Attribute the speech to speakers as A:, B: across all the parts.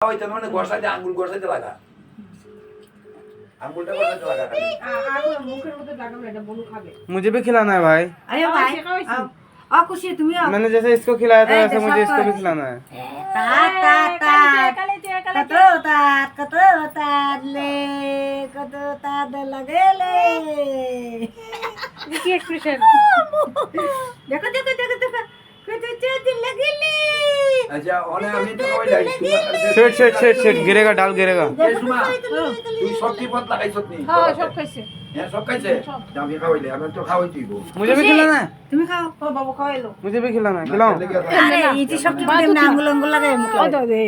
A: হইতে মানে গোসাইতে আঙ্গুল গোসাইতে লাগা আঙ্গুলটা গোসাইতে লাগা
B: আঙ্গুল মুখের মধ্যে লাগাবো এটা বলু खावे
C: मुझे भी खिलाना है भाई।
D: अरे भाई और कुछ तुम
C: मैंने जैसे इसको खिलाया था वैसे मुझे इसको भी खिलाना है।
D: लगे ले
B: देखिए एक्सप्रेशन
D: देखो देखो देखो देखो लगे ले
A: আচ্ছা ওনে আমি তো কই যাই
C: शेट शेट शेट शेट गिरेगा डाल गिरेगा।
A: এই সুমা তুই সত্যি পথ লাগাইছত নি
B: हां सब खाइছে
A: হ্যাঁ সব খাইছে আমি খাওয়াইলে আমি তো খাওয়াই দিব
C: मुझे भी खिलाना है।
D: तुम खाओ
B: ও বাবু খাওয়াইলো
C: मुझे भी खिलाना है। खिलाओ।
D: अरे ये चीज सब तुम नांगुल अंगुल लगे मुख
B: ও দে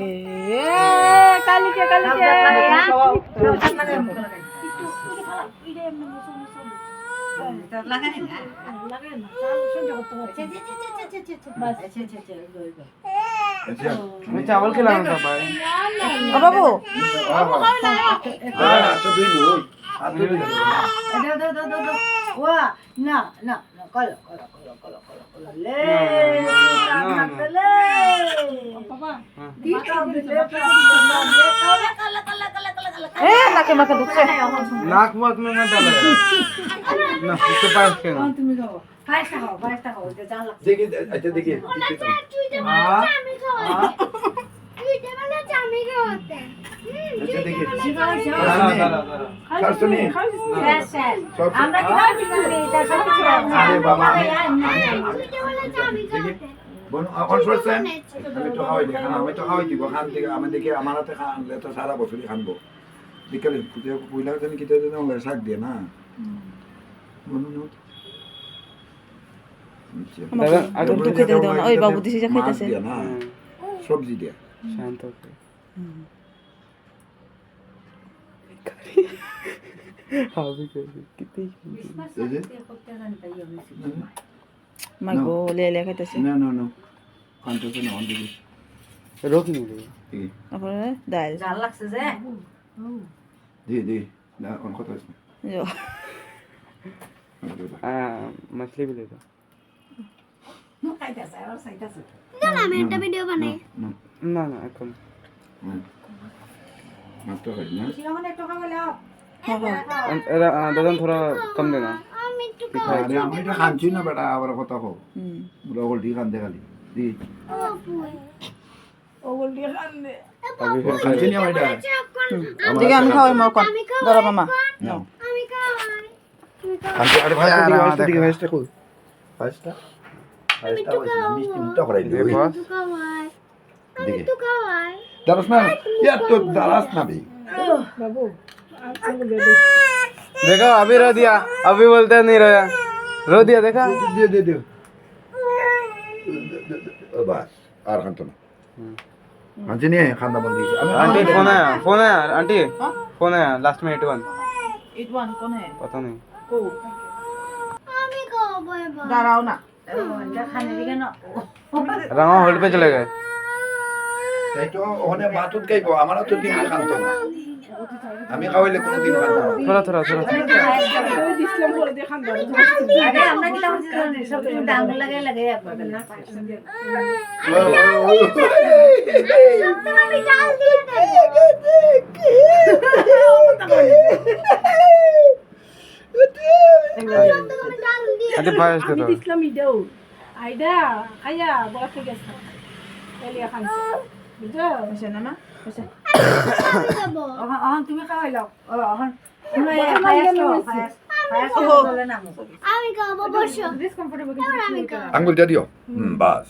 B: এ কালিকে কালিকে
D: लगे मुख लगे लगा नहीं
B: লাগে না সহ্য করতে পারছি বাস
A: আচ্ছা
C: मैं चावल खिलाना था भाई।
D: ओ बाबू
A: তো দুই লই আর দুই লই
D: दो दो दो दो वाह ना ना कलो कलो कलो कलो कलो ले ले
B: বাবা
D: ए नाके माके दुखছে
C: नाक मत में मत डालो ना इसके पास के ना।
D: তুমি খাও ফাইসটা খাও যে জান লাগছে
A: দেখি আচ্ছা দেখি
C: हाँ
A: আচ্ছা দেখি
B: খাইছে
A: শুনি
B: খাইছে
D: আমরা কি খাচ্ছি এটা সব
A: আরে বাবা দেখি বন এখন শুনছেন আমি তো খাওয়াই দিই আমি তো খাওয়াই দিব খান থেকে আমি দেখি আমার হাতে খান তো সারা বছরই খানবো বিকেলে কইলা জানি কিটা জানি ওর শাক দিয়ে না বনুন
C: दादा अगर
D: तू খেতে দাও না ওই বাবু দিছি যা খাইতেছে
A: না সবজি দিয়ে
C: शांत होके हाँ भी कर कितनी
A: এই যে
D: মাগো লে লে খাইতেছে
A: না না না কান্টছে না অন দিবি
C: रोक नहीं रही।
A: এই
D: তারপরে ডাল জাল লাগছে যে
A: দি দি না অন কত আছে
D: যো
C: मछली भी ले दो।
D: খাইতেছে আর খাইতেছে
E: আমি একটা ভিডিও বানাই
C: ना ना এখন
A: মাত্র হয় না
D: সিরামনে একটু খাওয়ালে
C: दादा थोड़ा कम देना।
E: আমি একটু
A: আরে আমি তো খাচ্ছি না বেটা আবার কথা কও বুড়া গোল ঠিক আনতে খালি দি
B: ওগুল দিয়ে খান দে
C: अभी फिर
A: খাচ্ছি না বেটা
D: দিকে আমি খাওয়াই মা কোন ধরো মামা
A: না
E: আমি খাওয়াই
A: খাচ্ছি আরে ভাই
C: আরে আমার
A: দিকে
C: দেখা।
A: ভাইসটা কই ভাইসটা ভাইসটা ওই মিষ্টি মুটা করাই
C: दे
A: দিই
C: बस
E: খাওয়াই
A: দিকে
E: তো খাওয়াই
A: দারাস না ইয়া তো দারাস না বে
B: বাবু আঙ্গুল দে দে
C: देखा अभी रो दिया अभी बोलते नहीं रोया रो दिया देखा।
A: দে দে দে বাস আর খান্ত না খাচ্ছি নি খান্দা বন্ধ আমি
C: आंटी फोन आया आंटी फोन आया लास्ट में 81
D: ইটওয়ান কোনে
C: पता नहीं।
D: কো
E: আমি খাওয়াবো এবার
D: দাঁড়াও না এটা খানে দিকে না
C: रामा होल्ड पे चले गए।
A: এই তো ওখানে মাতুত খাইব আমারও তো দিন খান্ত না আমি খাওয়াইলে কোনো দিন খান্ত না
C: थोड़ा थोड़ा थोड़ा
B: ওই দিছিলাম বলে দিয়ে খান দাও
D: আরে আমরা কি লাভ হচ্ছে সব তুমি ডাঙ্গল লাগাই লাগাই একবার
E: আমি ডাল দিয়ে আমি ডাল দিয়ে
C: अच्छा पास दे
B: আমি
C: दो।
B: দিছিলাম ইদাও আইডা খাইয়া বলা ঠিক আছে এলিয়া খান বুঝছো
D: হইছে না মা হইছে
E: দেবো
D: অহন তুমি খাওয়াই লাও অহন তুমি খায়াস বলে না
E: আমি খাওয়াবো বসো
B: ডিসকমফোর্টেবল
E: এবার আমি খাওয়াবো
A: আঙ্গুলটা দিও বাস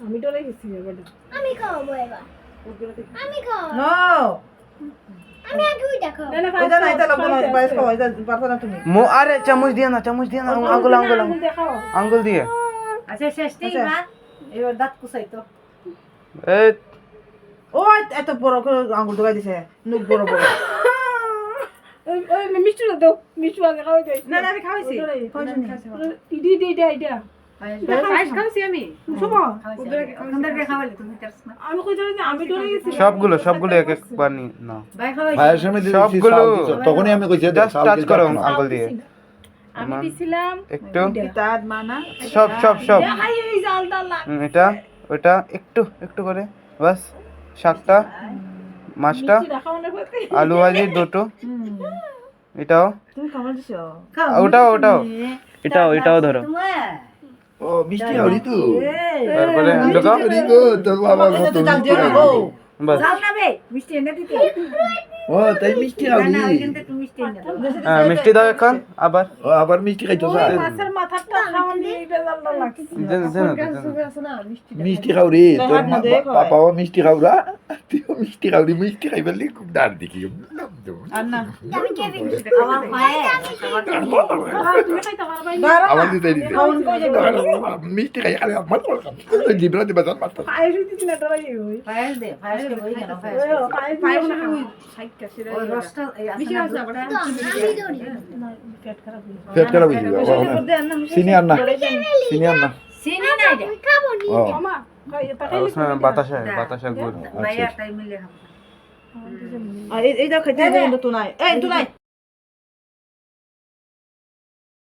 B: আমি ডরে গেছি এবার
E: আমি খাওয়াবো এবার আমি খাওয়াবো
D: নো
E: আমি আগে ওইটা খাওয়াবো
B: না না
D: ওইটা না এটা লাগবে না বাইস খাও এটা পারছো না তুমি
C: मो अरे चम्मच दिया ना अंगुल अंगुल
B: আঙ্গুল দেখাও
C: अंगुल दिए।
D: আচ্ছা শেষটি মা এবার দাঁত কুসাই তো
C: ए
D: ও এত বড় করে আঙ্গুল ঢোকাই দিছে নুক বড় বড়
B: ওই ওই মিষ্টি দাও মিষ্টি আগে খাওয়াই দেই
D: না না আমি খাওয়াইছি
B: ইডি দে দে আইডা
D: পায়েস খাওয়াইছি আমি
B: শুভা
D: ওখানটাকে খাওয়াইলে তুমি তারছ না
B: আমি কই জানি আমি ডরে গেছি
C: सबगुलो एक एक बार नहीं ना
D: ভাই খাওয়াইছি
A: ভাইয়ের সামনে দিছি
C: সবগুলো।
A: তখনই আমি কইছি
C: जस्ट टच करो अंगुल दिए
B: আমি দিছিলাম
C: একটু
D: তার মানা
C: সব
B: এই জাল ডাল
C: এটা ওটা একটু একটু করে বাস শাকটা, মাছটা,
B: মিষ্টি খাওয়ানোর প্রতি
C: আলু ভাজি দুটো, এটাও,
D: তুমি খাবার দিছো
C: এটাও ধরো।
D: তোমার
A: ও মিষ্টি খাওয়ারি তো
C: তারপরে ঢোকাও।
A: ভেরি গুড তোর বাবা কত মিষ্টি খাওয়ারি
C: বাস।
D: যাও না বে মিষ্টি এনে দিতে
A: ও তাই মিষ্টি
D: না
A: খাওয়ারি
D: না ওইখান থেকে তুমি মিষ্টি এনে দাও
C: হ্যাঁ মিষ্টি দাও এখন আবার।
A: ও আবার মিষ্টি খাইতো
B: ওই মাছের মাথাটা খাওয়ানি এটা জানলা লাগছে
A: মিষ্টি খাওয়ারি তোর পাপাও মিষ্টি খাওয়া তুইও মিষ্টি খাওয়ারি মিষ্টি খাই ফেললি খুব ডার দেখি
E: আমি কেবি
D: আমার মায়ে
B: তুমি খাইতে পারবা
A: আমার দিতে দিতে মিষ্টি খাই আরে আমার জিবরা দিবা জান মাত্র
B: পায়ে দিতে না ডরাই ওই
D: পায়েস দে বই কেন
B: পায়ে না সাইডটা ছিড়ে
D: ওই রসটা এই
B: বেশি
D: আসলে
B: আছে
E: আমি ধরি
B: পেট খারাপ হয়ে
A: পেট খারাপ হয়েছে চিনি আর না চিনি আর না
D: চিনি নাই রে
E: খাবো নি
A: ও
B: মামা
C: হ্যাঁ বাতাসা গুড়।
D: ভাইয়া তাই মিলে খাবো
B: এইটা খাইতে তো নাই